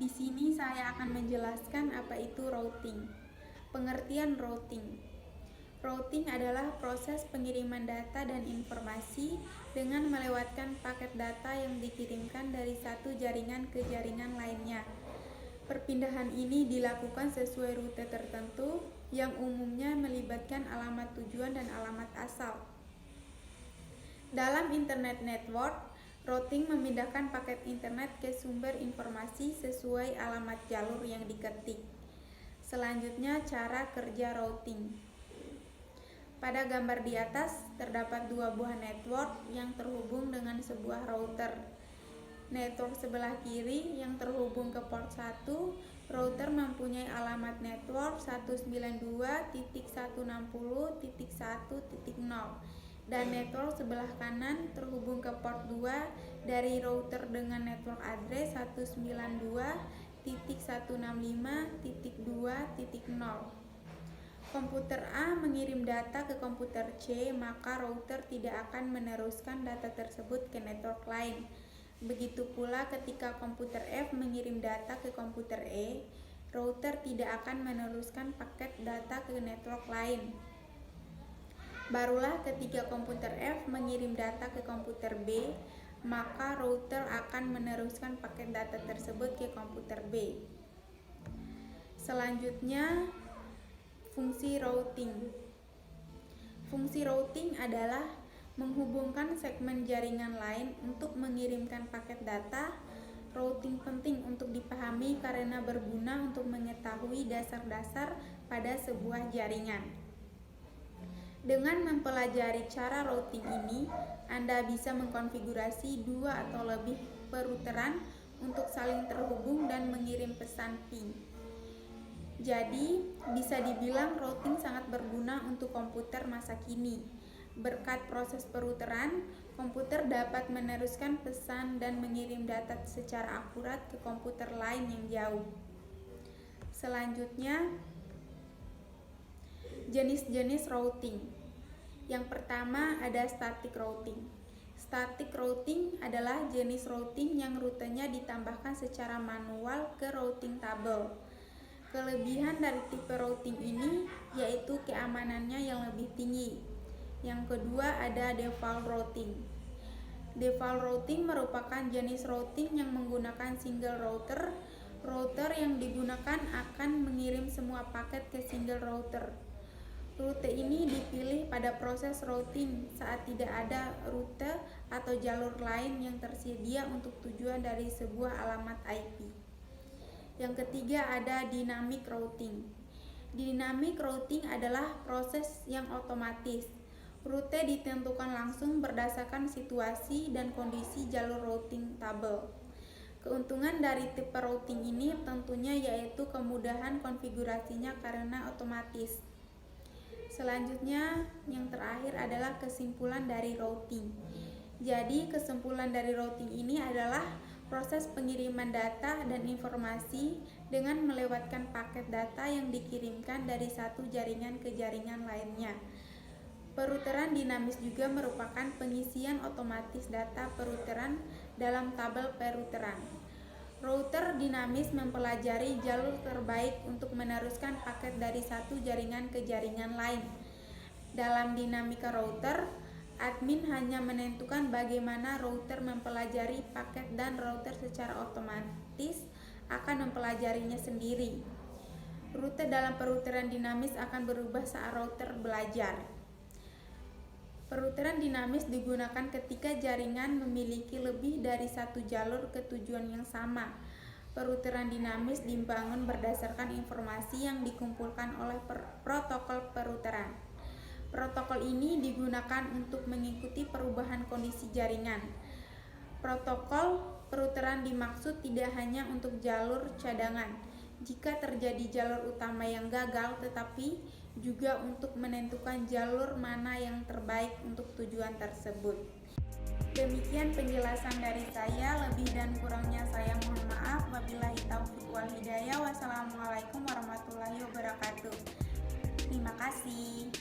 Di sini saya akan menjelaskan apa itu routing. Pengertian routing. Routing adalah proses pengiriman data dan informasi dengan melewatkan paket data yang dikirimkan dari satu jaringan ke jaringan lainnya. Perpindahan ini dilakukan sesuai rute tertentu yang umumnya melibatkan alamat tujuan dan alamat asal. Dalam Internet Network, routing memindahkan paket internet ke sumber informasi sesuai alamat jalur yang diketik. Selanjutnya, cara kerja routing. Pada gambar di atas, terdapat dua buah network yang terhubung dengan sebuah router. Network sebelah kiri yang terhubung ke port 1, router mempunyai alamat network 192.160.1.0, dan network sebelah kanan terhubung ke port 2 dari router dengan network address 192.165.2.0. Komputer A mengirim data ke komputer C, maka router tidak akan meneruskan data tersebut ke network lain. Begitu pula ketika komputer F mengirim data ke komputer E, router tidak akan meneruskan paket data ke network lain. Barulah ketika komputer F mengirim data ke komputer B, maka router akan meneruskan paket data tersebut ke komputer B. Selanjutnya, fungsi routing. Fungsi routing adalah menghubungkan segmen jaringan lain untuk mengirimkan paket data. Routing penting untuk dipahami karena berguna untuk mengetahui dasar-dasar pada sebuah jaringan. Dengan mempelajari cara routing ini, Anda bisa mengkonfigurasi dua atau lebih peruteran untuk saling terhubung dan mengirim pesan ping. Jadi, bisa dibilang routing sangat berguna untuk komputer masa kini. Berkat proses peruteran, komputer dapat meneruskan pesan dan mengirim data secara akurat ke komputer lain yang jauh. Selanjutnya, jenis-jenis routing. Yang pertama ada static routing. Static routing adalah jenis routing yang rutenya ditambahkan secara manual ke routing table. Kelebihan dari tipe routing ini yaitu keamanannya yang lebih tinggi. Yang kedua ada default routing. Default routing merupakan jenis routing yang menggunakan single router. Router yang digunakan akan mengirim semua paket ke single router. Rute ini dipilih pada proses routing saat tidak ada rute atau jalur lain yang tersedia untuk tujuan dari sebuah alamat IP. Yang ketiga ada dynamic routing. Dynamic routing adalah proses yang otomatis. Rute ditentukan langsung berdasarkan situasi dan kondisi jalur routing table. Keuntungan dari tipe routing ini tentunya yaitu kemudahan konfigurasinya karena otomatis. Selanjutnya, yang terakhir adalah kesimpulan dari routing. Jadi, kesimpulan dari routing ini adalah proses pengiriman data dan informasi dengan melewatkan paket data yang dikirimkan dari satu jaringan ke jaringan lainnya. Peruteran dinamis juga merupakan pengisian otomatis data peruteran dalam tabel peruteran. Router dinamis mempelajari jalur terbaik untuk meneruskan paket dari satu jaringan ke jaringan lain. Dalam dinamika router, admin hanya menentukan bagaimana router mempelajari paket dan router secara otomatis akan mempelajarinya sendiri. Rute dalam peruteran dinamis akan berubah saat router belajar. Peruteran dinamis digunakan ketika jaringan memiliki lebih dari satu jalur ke tujuan yang sama. Peruteran dinamis dibangun berdasarkan informasi yang dikumpulkan oleh protokol peruteran. Protokol ini digunakan untuk mengikuti perubahan kondisi jaringan. Protokol peruteran dimaksud tidak hanya untuk jalur cadangan, jika terjadi jalur utama yang gagal, tetapi juga untuk menentukan jalur mana yang terbaik untuk tujuan tersebut. Demikian penjelasan dari saya, lebih dan kurangnya saya mohon maaf. Wabillahi taufiq wal hidayah. Wassalamualaikum warahmatullahi wabarakatuh. Terima kasih.